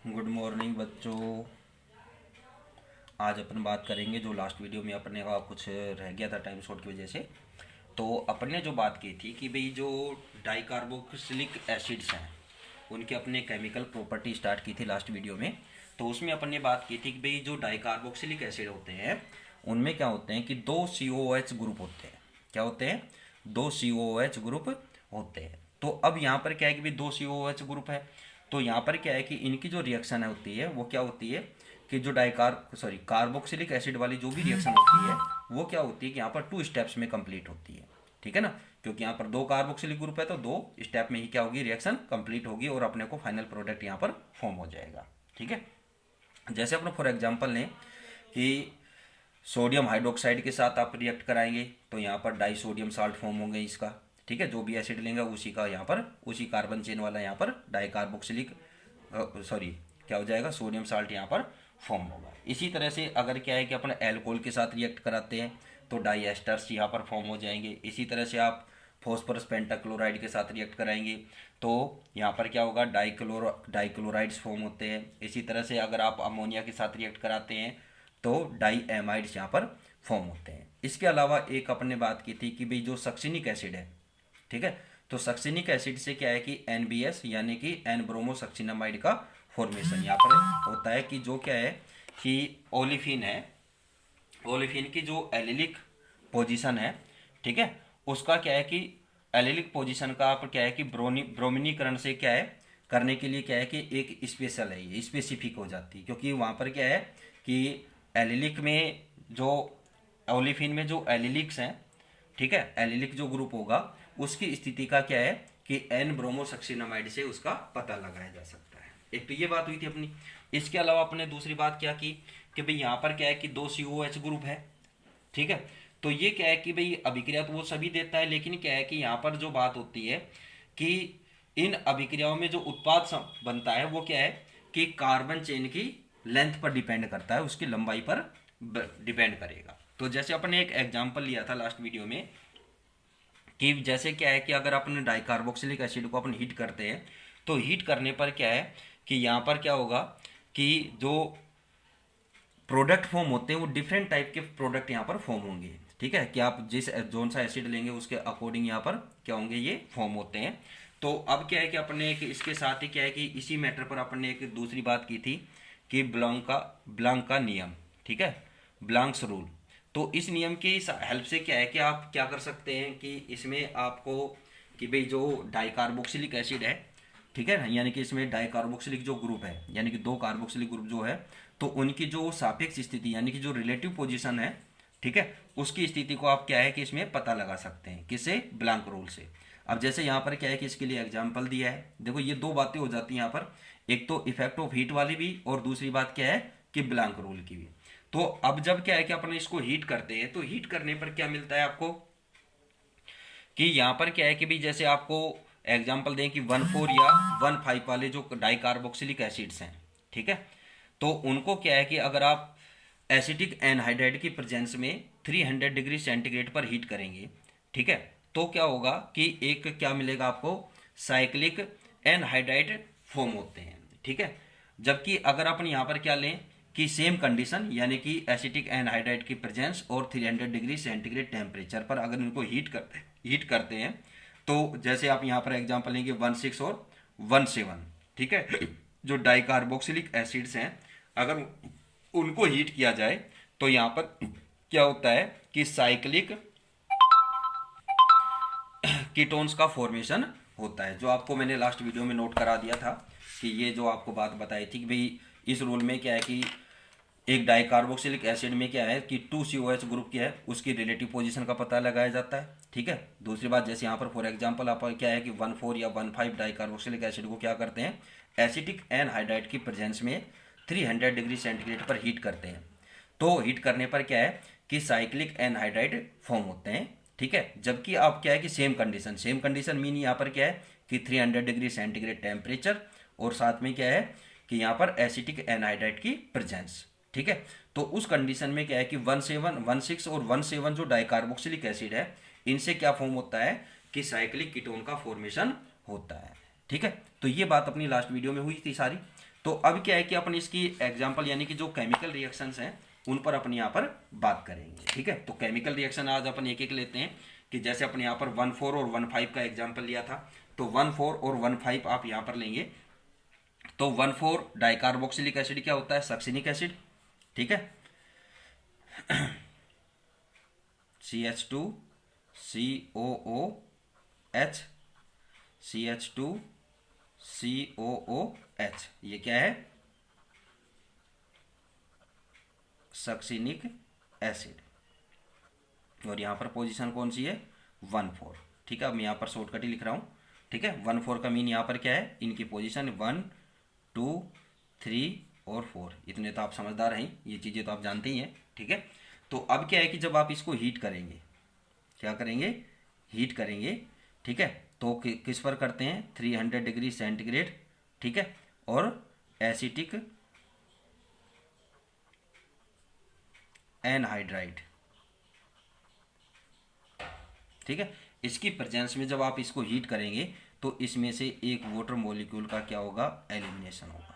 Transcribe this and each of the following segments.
Good morning बच्चों। आज अपन बात करेंगे जो लास्ट वीडियो में अपने का कुछ रह गया था टाइम शॉर्ट की वजह से। तो अपन ने जो बात की थी कि भाई जो डाइकार्बोक्सिलिक एसिड्स हैं उनके अपने केमिकल प्रॉपर्टी स्टार्ट की थी लास्ट वीडियो में। तो उसमें अपन ने बात की थी कि भाई जो डाइकार्बोक्सिलिक एसिड होते हैं उनमें क्या होते हैं कि दो COOH ग्रुप होते हैं। क्या होते हैं? दो COOH ग्रुप होते हैं। तो अब यहाँ पर क्या है कि भाई दो COOH ग्रुप है। तो यहाँ पर क्या है कि इनकी जो रिएक्शन है होती है वो क्या होती है कि जो कार्बोक्सिलिक एसिड वाली जो भी रिएक्शन होती है वो क्या होती है कि यहाँ पर 2 स्टेप्स में कंप्लीट होती है। ठीक है ना? क्योंकि यहाँ पर दो कार्बोक्सिलिक ग्रुप है तो 2 स्टेप में ही क्या होगी, रिएक्शन कंप्लीट होगी और अपने को फाइनल प्रोडक्ट यहाँ पर फॉर्म हो जाएगा। ठीक है? जैसे अपने फॉर एग्जांपल लें कि सोडियम हाइड्रोक्साइड के साथ आप रिएक्ट कराएंगे तो यहाँ पर डाई सोडियम साल्ट फॉर्म होंगे इसका। ठीक है? जो भी एसिड लेंगे उसी का यहाँ पर उसी कार्बन चेन वाला यहाँ पर डाई कार्बोक्सिलिक क्या हो जाएगा, सोडियम साल्ट यहाँ पर फॉर्म होगा। इसी तरह से अगर क्या है कि अपन एल्कोहल के साथ रिएक्ट कराते हैं तो डाई एस्टर्स यहाँ पर फॉर्म हो जाएंगे। इसी तरह से आप फॉस्फोरस पेंटाक्लोराइड के साथ रिएक्ट कराएंगे तो यहाँ पर क्या होगा, डाइक्लोराइड्स फॉर्म होते हैं। इसी तरह से अगर आप अमोनिया के साथ रिएक्ट कराते हैं तो डाई एमाइड्स यहाँ पर फॉर्म होते हैं। इसके अलावा एक अपन ने बात की थी कि भाई जो सक्सिनिक एसिड है, ठीक है, तो सक्सिनिक एसिड से क्या है कि NBS यानी कि एन ब्रोमोसक्सिनामाइड का फॉर्मेशन यहाँ पर होता है। कि जो क्या है कि ओलिफिन है, ओलिफिन की जो एलिलिक पोजीशन है, ठीक है, उसका क्या है कि एलिलिक पोजीशन का आप क्या है कि ब्रोमिनीकरण से क्या है करने के लिए क्या है कि एक स्पेशल है, ये स्पेसिफिक हो जाती है। क्योंकि वहाँ पर क्या है कि एलिलिक में जो ओलिफिन में जो एलिलिक्स हैं, ठीक है, एलिलिक जो ग्रुप होगा उसकी स्थिति का क्या है कि एन ब्रोमोसक्सिनामाइड से उसका पता लगाया जा सकता है। एक तो ये बात हुई थी अपनी। इसके अलावा अपने दूसरी बात क्या की कि भाई यहाँ पर क्या है कि दो COH ग्रुप है। ठीक है, तो ये क्या है कि भाई अभिक्रिया तो वो सभी देता है, लेकिन क्या है कि यहाँ पर जो बात होती है कि इन अभिक्रियाओं में जो उत्पाद बनता है वो क्या है कि कार्बन चेन की लेंथ पर डिपेंड करता है, उसकी लंबाई पर डिपेंड करेगा। तो जैसे अपन ने एक एग्जांपल लिया था लास्ट वीडियो में कि जैसे क्या है कि अगर अपन डाइकार्बोक्सिलिक एसिड को अपन हीट करते हैं तो हीट करने पर क्या है कि यहाँ पर क्या होगा कि जो प्रोडक्ट फॉर्म होते हैं वो डिफरेंट टाइप के प्रोडक्ट यहाँ पर फॉर्म होंगे। ठीक है, कि आप जिस जोन सा एसिड लेंगे उसके अकॉर्डिंग यहाँ पर क्या होंगे, ये फॉर्म होते हैं। तो अब क्या है कि अपने एक इसके साथ ही क्या है कि इसी मैटर पर अपने एक दूसरी बात की थी कि ब्लांक का नियम, ठीक है, ब्लांक्स रूल। तो इस नियम की हेल्प से क्या है कि आप क्या कर सकते हैं कि इसमें आपको कि भाई जो डाइकार्बोक्सिलिक एसिड है, ठीक है ना, यानी कि इसमें डाइकार्बोक्सिलिक जो ग्रुप है यानी कि दो कार्बोक्सिलिक ग्रुप जो है तो उनकी जो सापेक्ष स्थिति यानी कि जो रिलेटिव पोजीशन है, ठीक है, उसकी स्थिति को आप क्या है कि इसमें पता लगा सकते हैं किससे, ब्लांक रूल से। अब जैसे यहाँ पर क्या है कि इसके लिए एग्जाम्पल दिया है, देखो ये दो बातें हो जाती हैं यहाँ पर, एक तो इफेक्ट ऑफ हीट वाली भी और दूसरी बात क्या है कि ब्लांक रूल की भी। तो अब जब क्या है कि अपन इसको हीट करते हैं तो हीट करने पर क्या मिलता है आपको कि यहाँ पर क्या है कि भाई जैसे आपको एग्जांपल दें कि 1,4 या 1,5 वाले जो डाइकार्बोक्सिलिक एसिड्स हैं, ठीक है, तो उनको क्या है कि अगर आप एसिटिक एनहाइड्राइड की प्रेजेंस में 300 डिग्री सेंटीग्रेड पर हीट करेंगे, ठीक है, तो क्या होगा कि एक क्या मिलेगा आपको, साइक्लिक एनहाइड्राइड फॉर्म होते हैं। ठीक है, जबकि अगर अपन यहाँ पर क्या लें कि सेम कंडीशन यानी कि एसिटिक एनहाइड्राइड की प्रेजेंस और 300 डिग्री सेंटीग्रेड टेम्परेचर पर अगर इनको हीट करते हैं तो जैसे आप यहाँ पर एग्जांपल लेंगे 16 और 17, ठीक है, जो डाइकार्बोक्सिलिक एसिड्स हैं अगर उनको हीट किया जाए तो यहाँ पर क्या होता है कि साइक्लिक कीटोन्स का फॉर्मेशन होता है, जो आपको मैंने लास्ट वीडियो में नोट करा दिया था कि ये जो आपको बात बताई थी कि भाई इस रूल में क्या है कि एक डाइकार्बोक्सिलिक एसिड में क्या है कि 2 COH ग्रुप क्या है उसकी रिलेटिव पोजीशन का पता लगाया जाता है। ठीक है, दूसरी बात जैसे यहाँ पर फॉर एग्जांपल आप क्या है कि 1,4 या 1,5 डाइकार्बोक्सिलिक एसिड को क्या करते हैं, एसिटिक एनहाइड्राइड की प्रेजेंस में 300 डिग्री सेंटीग्रेड पर हीट करते हैं। तो हीट करने पर क्या है कि साइक्लिक एनहाइड्राइड फॉर्म होते हैं। ठीक है, जबकि आप क्या है कि सेम कंडीशन मीन यहाँ पर क्या है कि 300 डिग्री सेंटीग्रेड टेम्परेचर और साथ में क्या है कि यहाँ पर एसिटिक एनहाइड्राइड की प्रेजेंस। ठीक है, तो उस कंडीशन में क्या है कि 16 और 17 जो डाइकार्बोक्सिलिक एसिड है इनसे क्या फॉर्म होता है कि साइक्लिक कीटोन का फॉर्मेशन होता है। ठीक है, तो ये बात अपनी लास्ट वीडियो में हुई थी सारी। तो अब क्या है कि अपन इसकी एग्जांपल यानी कि जो केमिकल रिएक्शंस हैं उन पर अपन यहाँ पर बात करेंगे। ठीक है, तो केमिकल रिएक्शन आज अपन एक एक लेते हैं कि जैसे अपन यहाँ पर 1,4 और 1,5 का एग्जाम्पल लिया था, तो 1,4 और 1,5 आप यहाँ पर लेंगे। तो 1,4 डाइकार्बोक्सिलिक एसिड क्या होता है, सक्सिनिक एसिड। ठीक है, CH2 COOH CH2 COOH, ये क्या है, सक्सिनिक एसिड। और यहाँ पर पोजीशन कौन सी है, 1,4। ठीक है, अब मैं यहाँ पर शॉर्टकट ही लिख रहा हूँ। ठीक है, 1,4 का मीन यहाँ पर क्या है, इनकी पोजीशन 1 2 3 और 4। इतने तो आप समझदार हैं, ये चीज़ें तो आप जानते ही हैं। ठीक है, तो अब क्या है कि जब आप इसको हीट करेंगे, क्या करेंगे, हीट करेंगे। ठीक है, तो किस पर करते हैं, 300 डिग्री सेंटीग्रेड। ठीक है, और एसिटिक एनहाइड्राइड। ठीक है, इसकी प्रेजेंस में जब आप इसको हीट करेंगे तो इसमें से एक वाटर मॉलिक्यूल का क्या होगा, एलिमिनेशन होगा।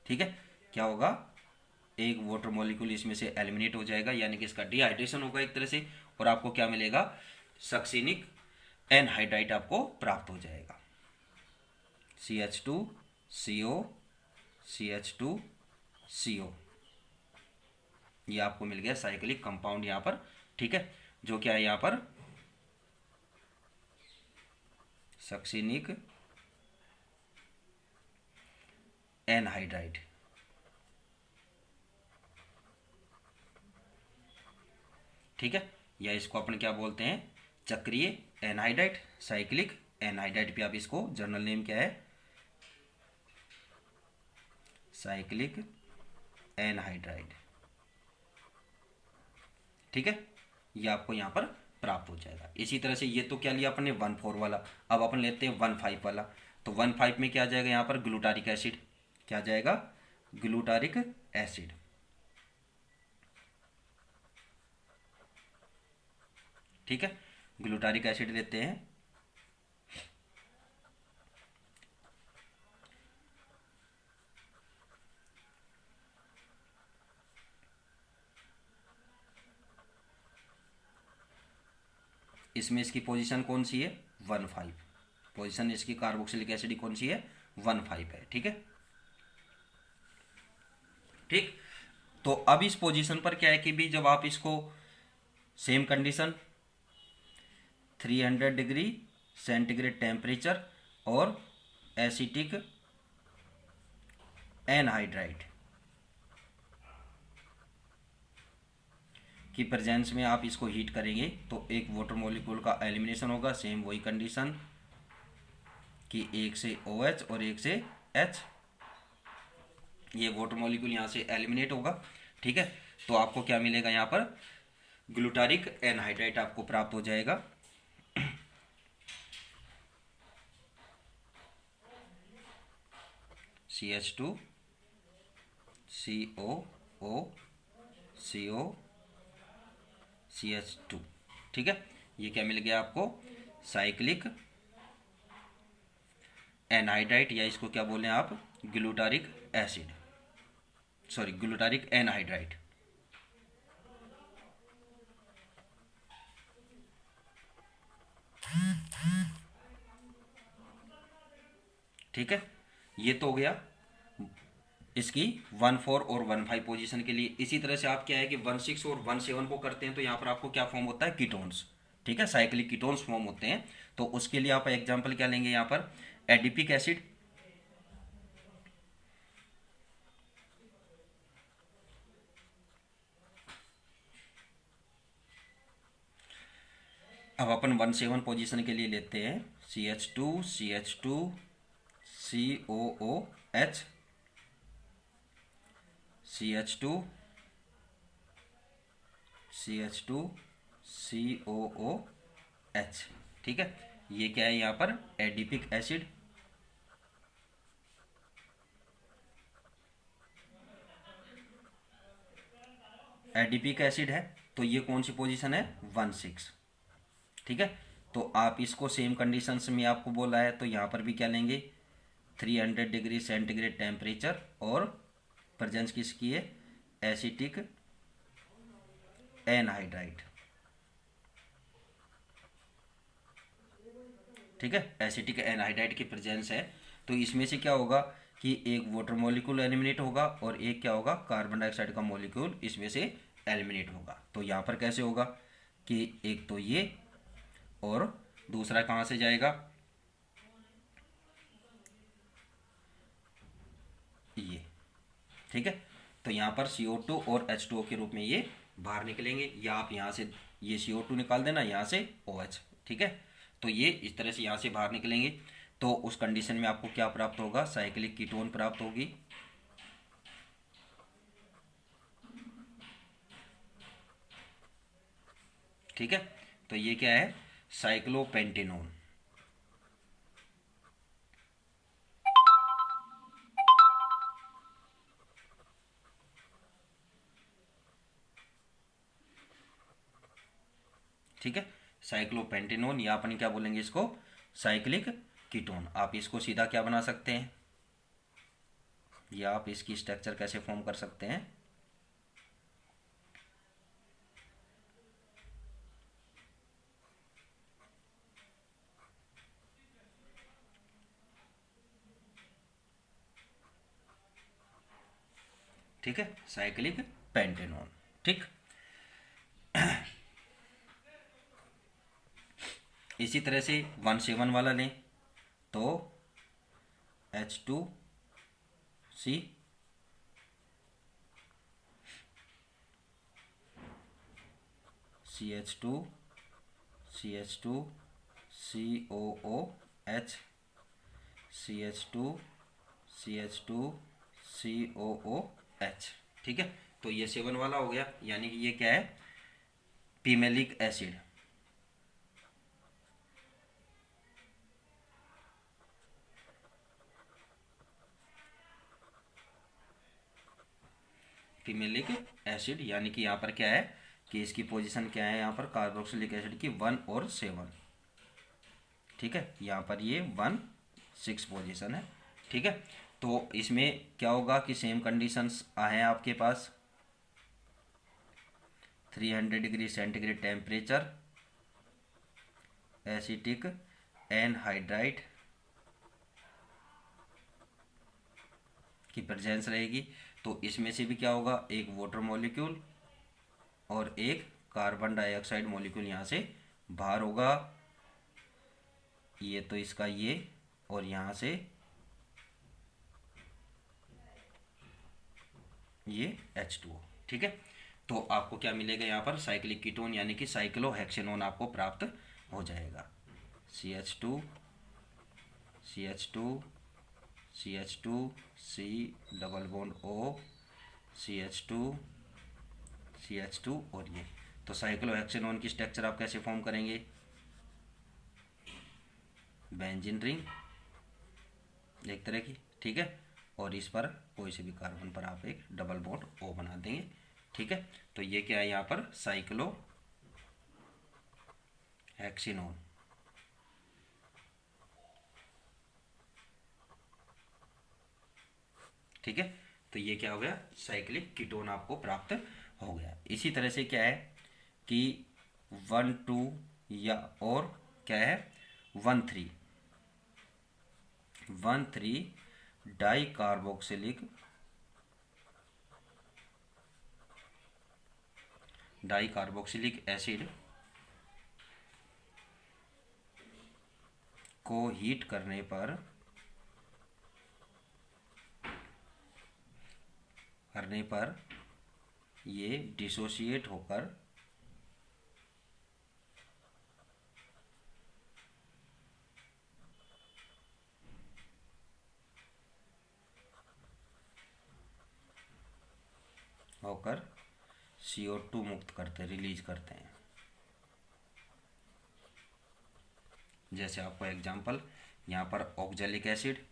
ठीक है, क्या होगा, एक वाटर मॉलिक्यूल इसमें से एलिमिनेट हो जाएगा, यानी कि इसका डिहाइड्रेशन होगा एक तरह से, और आपको क्या मिलेगा, सक्सिनिक एनहाइड्राइड आपको प्राप्त हो जाएगा। CH2CO CH2CO, ये आपको मिल गया साइक्लिक कंपाउंड यहाँ पर। ठीक है, जो क्या है यहाँ पर, सक्सिनिक एनहाइड्राइड। ठीक है, या इसको अपन क्या बोलते हैं, चक्रीय एनहाइड्राइड, साइक्लिक एनहाइड्राइड पे आप इसको जर्नल नेम क्या है, साइक्लिक एनहाइड्राइड। ठीक है, ये आपको यहाँ पर प्राप्त हो जाएगा। इसी तरह से ये तो क्या लिया अपन ने, 1,4 वाला। अब अपन लेते हैं 1,5 वाला। तो 1,5 में क्या आ जाएगा यहाँ पर, ग्लूटारिक एसिड। क्या आ जाएगा, ग्लूटारिक एसिड। ठीक है, ग्लूटारिक एसिड लेते हैं। इसमें इसकी पोजीशन कौन सी है, 1,5। पोजीशन इसकी कार्बोक्सिलिक एसिड कौन सी है, 1,5 है। ठीक है, ठीक। तो अब इस पोजीशन पर क्या है कि भी जब आप इसको same condition 300 degree centigrade temperature और एसिटिक एनहाइड्राइड की प्रेजेंस में आप इसको हीट करेंगे तो एक वाटर मॉलिक्यूल का एलिमिनेशन होगा। सेम वही कंडीशन कि एक से OH और एक से H, ये वाटर मॉलिक्यूल यहाँ से एलिमिनेट होगा। ठीक है, तो आपको क्या मिलेगा यहाँ पर, ग्लूटारिक एनहाइड्राइड आपको प्राप्त हो जाएगा। CH2 COO CH2। ठीक है, ये क्या मिल गया आपको, साइक्लिक एनहाइड्राइड, या इसको क्या बोले आप, glutaric acid, sorry glutaric anhydride. ठीक है, ये तो हो गया इसकी 1,4 और 1,5 पोजीशन के लिए। इसी तरह से आप क्या है कि 1,6 और 1,7 को करते हैं तो यहाँ पर आपको क्या फॉर्म होता है, कीटोन्स। ठीक है, साइक्लिक कीटोन्स फॉर्म होते हैं। तो उसके लिए आप एग्जांपल क्या लेंगे यहाँ पर, एडिपिक एसिड। अब अपन 1,7 पोजीशन के लिए लेते हैं CH2 CH2 COOH CH2 CH2 COOH। ठीक है, ये क्या है यहाँ पर, एडिपिक एसिड। एडिपिक एसिड है तो ये कौन सी पोजीशन है, 1,6। ठीक है, तो आप इसको सेम कंडीशंस में आपको बोला है तो यहाँ पर भी क्या लेंगे, 300 डिग्री सेंटीग्रेड टेम्परेचर और प्रेजेंस किसकी है, एसिटिक एनहाइड्राइड। ठीक है, एसिटिक एनहाइड्राइड की प्रेजेंस है। तो इसमें से क्या होगा कि एक वाटर मॉलिक्यूल एलिमिनेट होगा और एक क्या होगा, कार्बन डाइऑक्साइड का मॉलिक्यूल इसमें से एलिमिनेट होगा। तो यहाँ पर कैसे होगा कि एक तो ये और दूसरा कहाँ से जाएगा, ये। ठीक है, तो यहाँ पर CO2 और H2O के रूप में ये बाहर निकलेंगे, या आप यहाँ से ये CO2 निकाल देना, यहाँ से OH। ठीक है, तो ये इस तरह से यहाँ से बाहर निकलेंगे। तो उस कंडीशन में आपको क्या प्राप्त होगा, साइक्लिक कीटोन प्राप्त होगी। ठीक है, तो ये क्या है, साइक्लोपेंटेनोन। ठीक है, साइक्लोपेंटेनोन, या अपन क्या बोलेंगे इसको, साइक्लिक कीटोन। आप इसको सीधा क्या बना सकते हैं, या आप इसकी स्ट्रक्चर कैसे फॉर्म कर सकते हैं, ठीक है, साइक्लिक पेंटेनोन। ठीक, इसी तरह से 1,7 वाला लें तो H2C CH2 CH2 COOH CH2 CH2 COOH। ठीक है, तो ये 7 वाला हो गया, यानी कि ये क्या है, पिमेलिक एसिड। पिमेलिक एसिड, यानी कि यहाँ पर क्या है कि इसकी पोजीशन क्या है, यहाँ पर कार्बोक्सिलिक एसिड की 1 और 7। ठीक है, यहाँ पर ये 1 6 पोजीशन है। ठीक है, तो इसमें क्या होगा कि सेम कंडीशंस आए आपके पास, 300 degree centigrade temperature, acetic anhydride की प्रेजेंस रहेगी। तो इसमें से भी क्या होगा, एक वाटर मॉलिक्यूल और एक कार्बन डाइऑक्साइड मॉलिक्यूल यहाँ से बाहर होगा। ये तो इसका ये, और यहाँ से ये H2O। ठीक है, तो आपको क्या मिलेगा यहाँ पर, साइक्लिक कीटोन यानी कि साइक्लोहेक्सेनोन आपको प्राप्त हो जाएगा। CH2 CH2 CH2 C double bond O CH2 CH2 और ये। तो साइक्लोहेक्सेनोन की स्ट्रक्चर आप कैसे फॉर्म करेंगे, बेंजीन रिंग एक तरह की। ठीक है, और इस पर कोई से भी कार्बन पर आप एक डबल बॉन्ड O बना देंगे। ठीक है, तो ये क्या है यहाँ पर, साइक्लो हेक्सेनोन। ठीक है, तो ये क्या हो गया, साइक्लिक कीटोन आपको प्राप्त हो गया। इसी तरह से क्या है कि 1 2 या और क्या है 1 3 डाई कार्बोक्सिलिक एसिड को हीट करने पर ये डिसोसिएट होकर CO2 मुक्त करते, रिलीज करते हैं। जैसे आपको एग्जांपल यहाँ पर ऑक्जेलिक एसिड,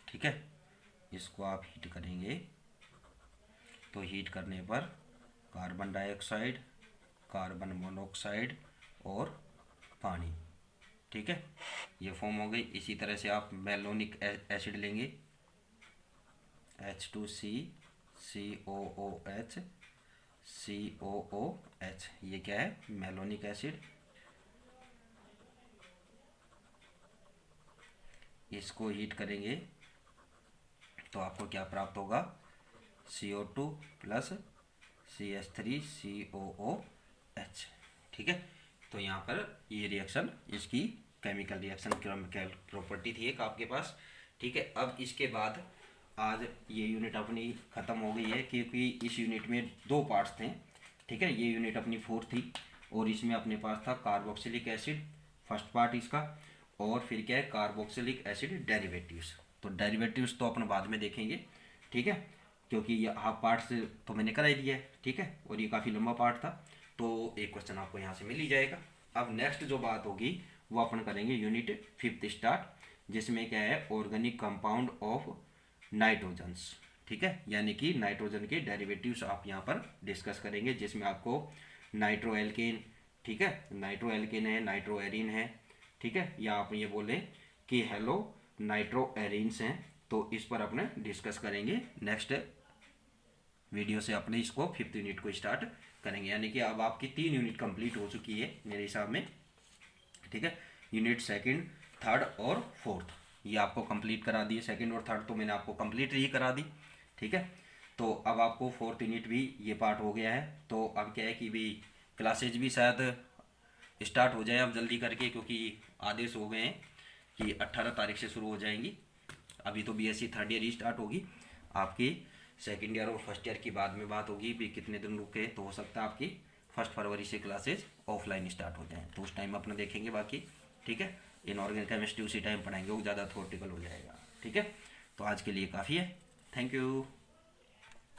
ठीक है, इसको आप हीट करेंगे तो हीट करने पर कार्बन डाइऑक्साइड, कार्बन मोनोऑक्साइड और पानी, ठीक है, ये फॉर्म हो गई। इसी तरह से आप मेलोनिक एसिड लेंगे, H2C COOH COOH, ये क्या है, मेलोनिक एसिड। इसको हीट करेंगे तो आपको क्या प्राप्त होगा, CO2 प्लस CH3COOH, ठीक है। तो यहाँ पर ये रिएक्शन, इसकी केमिकल रिएक्शन केमिकल प्रॉपर्टी थी एक आपके पास, ठीक है। अब इसके बाद आज ये यूनिट अपनी ख़त्म हो गई है, क्योंकि इस यूनिट में दो पार्ट्स थे, ठीक है। ये यूनिट अपनी 4 थी और इसमें अपने पास था कार्बोक्सिलिक एसिड फर्स्ट पार्ट इसका, और फिर क्या है, कार्बोक्सिलिक एसिड डेरिवेटिव्स। तो डेरिवेटिव्स तो अपन बाद में देखेंगे, ठीक है, क्योंकि ये हाफ पार्ट्स तो मैंने करा ही दिया है, ठीक है, और ये काफ़ी लंबा पार्ट था, तो एक क्वेश्चन आपको यहाँ से मिल ही जाएगा। अब नेक्स्ट जो बात होगी वो अपन करेंगे यूनिट 5 स्टार्ट, जिसमें क्या है, ऑर्गेनिक कंपाउंड ऑफ नाइट्रोजन्स, ठीक है, यानी कि नाइट्रोजन के डेरिवेटिव्स आप यहाँ पर डिस्कस करेंगे, जिसमें आपको नाइट्रो एल्केन, ठीक है, नाइट्रो एल्केन है, नाइट्रो एरिन है, ठीक है, या आप ये बोलें कि हेलो नाइट्रो एरिन्स हैं। तो इस पर अपने डिस्कस करेंगे नेक्स्ट वीडियो से, अपने इसको 5th यूनिट को स्टार्ट करेंगे। यानी कि अब आपकी 3 यूनिट कंप्लीट हो चुकी है मेरे हिसाब में, ठीक है। यूनिट 2nd, 3rd और 4th ये आपको कंप्लीट करा दिए। 2nd और 3rd तो मैंने आपको कंप्लीट ही करा दी, ठीक है। तो अब आपको 4th यूनिट भी ये पार्ट हो गया है। तो अब क्या है कि भी क्लासेज भी शायद स्टार्ट हो जाए अब जल्दी करके, क्योंकि आदेश हो गए हैं कि 18 तारीख से शुरू हो जाएंगी। अभी तो BSc 3rd ईयर ही स्टार्ट होगी, आपकी 2nd ईयर और 1st ईयर की बाद में बात होगी भी कितने दिन रुके, तो हो सकता है आपकी 1 फरवरी से क्लासेज ऑफलाइन स्टार्ट हो जाएँ, तो उस टाइम अपना देखेंगे बाकी, ठीक है। इनऑर्गेनिक केमिस्ट्री उसी टाइम पढ़ाएंगे, वो ज़्यादा थ्योरेटिकल हो जाएगा, ठीक है। तो आज के लिए काफ़ी है, थैंक यू।